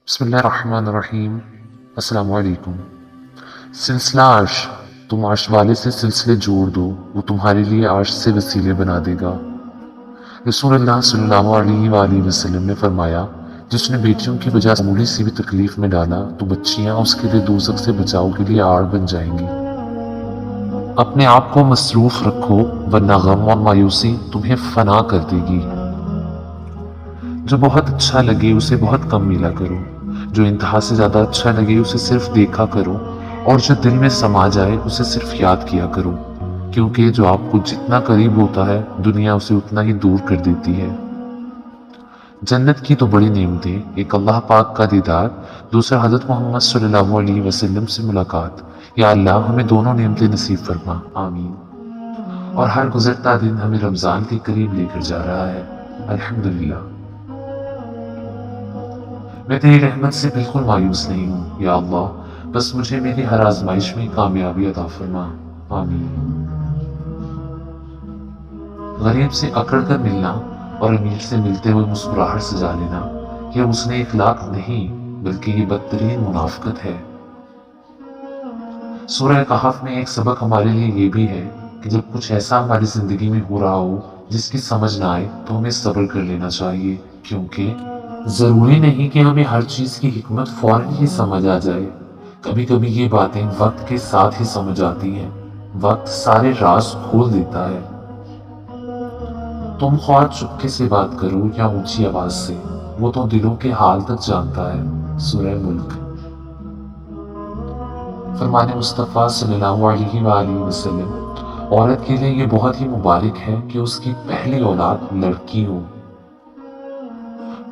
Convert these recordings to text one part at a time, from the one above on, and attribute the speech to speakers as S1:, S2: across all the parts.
S1: بسم اللہ الرحمن الرحیم۔ السلام علیکم۔ سلسلہ عرش، تم عرش والے سے سلسلے جوڑ دو، وہ تمہارے لیے عرش سے وسیلے بنا دے گا۔ رسول اللہ صلی اللہ علیہ وآلہ وسلم نے فرمایا، جس نے بیٹیوں کی وجہ سے معمولی سی بھی تکلیف میں ڈالا تو بچیاں اس کے لیے دوزخ سے بچاؤ کے لیے آڑ بن جائیں گی۔ اپنے آپ کو مصروف رکھو ورنہ غم اور مایوسی تمہیں فنا کر دے گی۔ جو بہت اچھا لگے اسے بہت کم ملا کرو، جو انتہا سے زیادہ اچھا لگے اسے صرف دیکھا کرو، اور جو دل میں سما جائے اسے صرف یاد کیا کرو، کیونکہ جو آپ کو جتنا قریب ہوتا ہے دنیا اسے اتنا ہی دور کر دیتی ہے۔ جنت کی تو بڑی نعمتیں، ایک اللہ پاک کا دیدار، دوسرا حضرت محمد صلی اللہ علیہ وسلم سے ملاقات۔ یا اللہ ہمیں دونوں نعمتیں نصیب فرما، آمین۔ اور ہر گزرتا دن ہمیں رمضان کے قریب لے کر جا رہا ہے، الحمدللہ۔ میں تیری رحمت سے بالکل مایوس نہیں ہوں یا اللہ، بس مجھے میری ہر آزمائش میں کامیابی عطا فرما، آمین۔ غریب سے اکڑ کر ملنا اور امیر سے ملتے ہوئے مسکراہٹ سجا لینا، یہ حسن اخلاق نہیں بلکہ یہ بدترین منافقت ہے۔ سورہ کہف میں ایک سبق ہمارے لیے یہ بھی ہے کہ جب کچھ ایسا ہماری زندگی میں ہو رہا ہو جس کی سمجھ نہ آئے تو ہمیں صبر کر لینا چاہیے، کیونکہ ضروری نہیں کہ ہمیں ہر چیز کی حکمت فوراً ہی سمجھ آ جائے۔ کبھی کبھی یہ باتیں وقت کے ساتھ ہی سمجھ آتی ہیں، وقت سارے راز کھول دیتا ہے۔ تم خواہ چپکے سے بات کرو یا اونچی آواز سے، وہ تو دلوں کے حال تک جانتا ہے، سورہ ملک۔ فرمان مصطفیٰ صلی اللہ علیہ وآلہ وسلم، عورت کے لیے یہ بہت ہی مبارک ہے کہ اس کی پہلی اولاد لڑکی ہو۔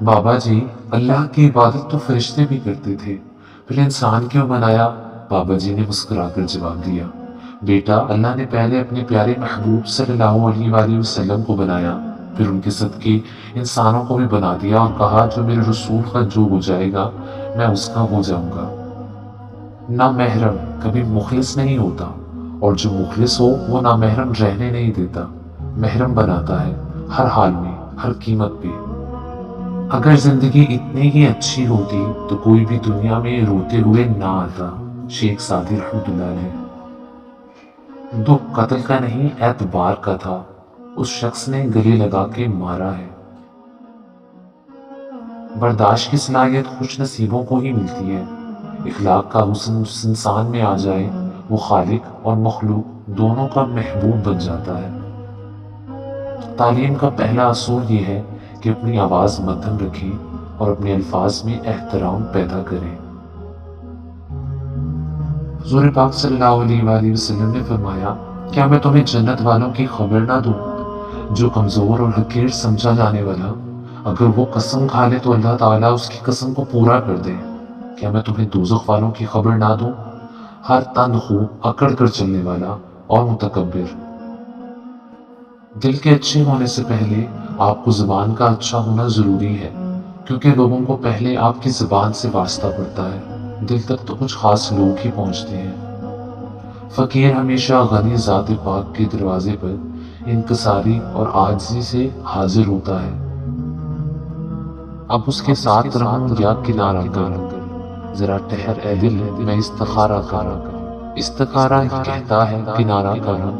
S1: بابا جی، اللہ کی عبادت تو فرشتے بھی کرتے تھے، پھر انسان کیوں بنایا؟ بابا جی نے مسکرا کر جواب دیا، بیٹا اللہ نے پہلے اپنے پیارے محبوب صلی اللہ علیہ وآلہ وسلم کو بنایا، پھر ان کے صدقے انسانوں کو بھی بنا دیا اور کہا جو میرے رسول کا جو ہو جائے گا میں اس کا ہو جاؤں گا۔ نہ محرم کبھی مخلص نہیں ہوتا، اور جو مخلص ہو وہ نہ محرم رہنے نہیں دیتا، محرم بناتا ہے ہر حال میں، ہر قیمت پہ۔ اگر زندگی اتنی ہی اچھی ہوتی تو کوئی بھی دنیا میں روتے ہوئے نہ آتا، شیخ سعدی رحمۃ اللہ علیہ۔ دکھ قتل کا نہیں اعتبار کا تھا، اس شخص نے گلے لگا کے مارا ہے۔ برداشت کی صلاحیت خوش نصیبوں کو ہی ملتی ہے۔ اخلاق کا حسن جس انسان میں آ جائے وہ خالق اور مخلوق دونوں کا محبوب بن جاتا ہے۔ تعلیم کا پہلا اصول یہ ہے کہ اپنی آواز مدھم رکھیں اور اپنے الفاظ میں احترام پیدا کریں۔ حضور پاک صلی اللہ علیہ وآلہ وسلم نے فرمایا، کیا میں تمہیں جنت والوں کی خبر نہ دوں؟ جو کمزور اور حقیر سمجھا جانے والا، اگر وہ قسم کھا لے تو اللہ تعالیٰ اس کی قسم کو پورا کر دے۔ کیا میں تمہیں دوزخ والوں کی خبر نہ دوں؟ ہر تند خو، اکڑ کر چلنے والا اور متکبر۔ دل کے اچھے ہونے سے پہلے آپ کو زبان کا اچھا ہونا ضروری ہے، کیونکہ لوگوں کو پہلے آپ کی زبان سے واسطہ پڑتا ہے، دل تک تو کچھ خاص لوگ ہی پہنچتے ہیں۔ فقیر ہمیشہ غنی ذات پاک کے دروازے پر انکساری اور عاجزی سے حاضر ہوتا ہے۔ اب اس کے ساتھ رہوں یا کنارہ کروں، ذرا ٹھہر اے دل میں استخارہ کروں۔ استخارہ یہ کہتا ہے کنارہ کروں،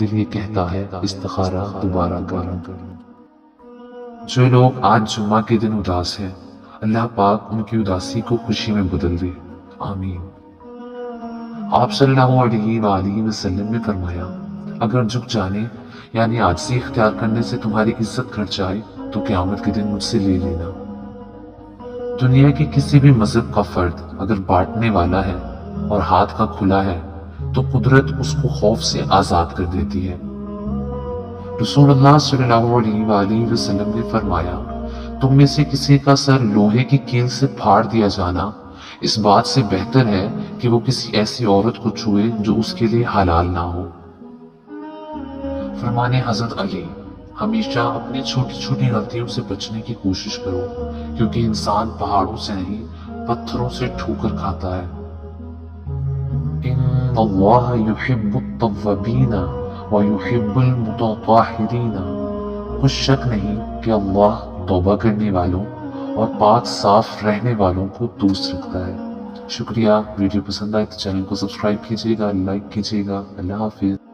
S1: دل یہ کہتا ہے استخارہ دوبارہ کروں۔ جو لوگ آج جمعہ کے دن اداس ہیں، اللہ پاک ان کی اداسی کو خوشی میں بدل دے، آمین۔ آپ صلی اللہ علیہ وآلہ وسلم نے فرمایا، اگر جھک جانے یعنی عاجزی اختیار کرنے سے تمہاری عزت گھٹ جائے تو قیامت کے دن مجھ سے لے لینا۔ دنیا کے کسی بھی مذہب کا فرد اگر بانٹنے والا ہے اور ہاتھ کا کھلا ہے تو قدرت اس کو خوف سے آزاد کر دیتی ہے۔ رسول اللہ صلی اللہ علیہ وآلہ وسلم نے فرمایا، تم میں سے کسی کا سر لوہے کی کیل سے پھاڑ دیا جانا اس بات سے بہتر ہے کہ وہ کسی ایسی عورت کو چھوئے جو اس کے لیے حلال نہ ہو۔ فرمان حضرت علی، ہمیشہ اپنی چھوٹی چھوٹی غلطیوں سے بچنے کی کوشش کرو، کیونکہ انسان پہاڑوں سے نہیں پتھروں سے ٹھوکر کھاتا ہے۔ ان اللہ یحب التوابین وَيُحِبُّ الْمُتَطَهِّرِينَ، کچھ شک نہیں کہ اللہ توبہ کرنے والوں اور پاک صاف رہنے والوں کو دوست رکھتا ہے۔ شکریہ، ویڈیو پسند آئے تو چینل کو سبسکرائب کیجیے گا، لائک کیجیے گا۔ اللہ حافظ۔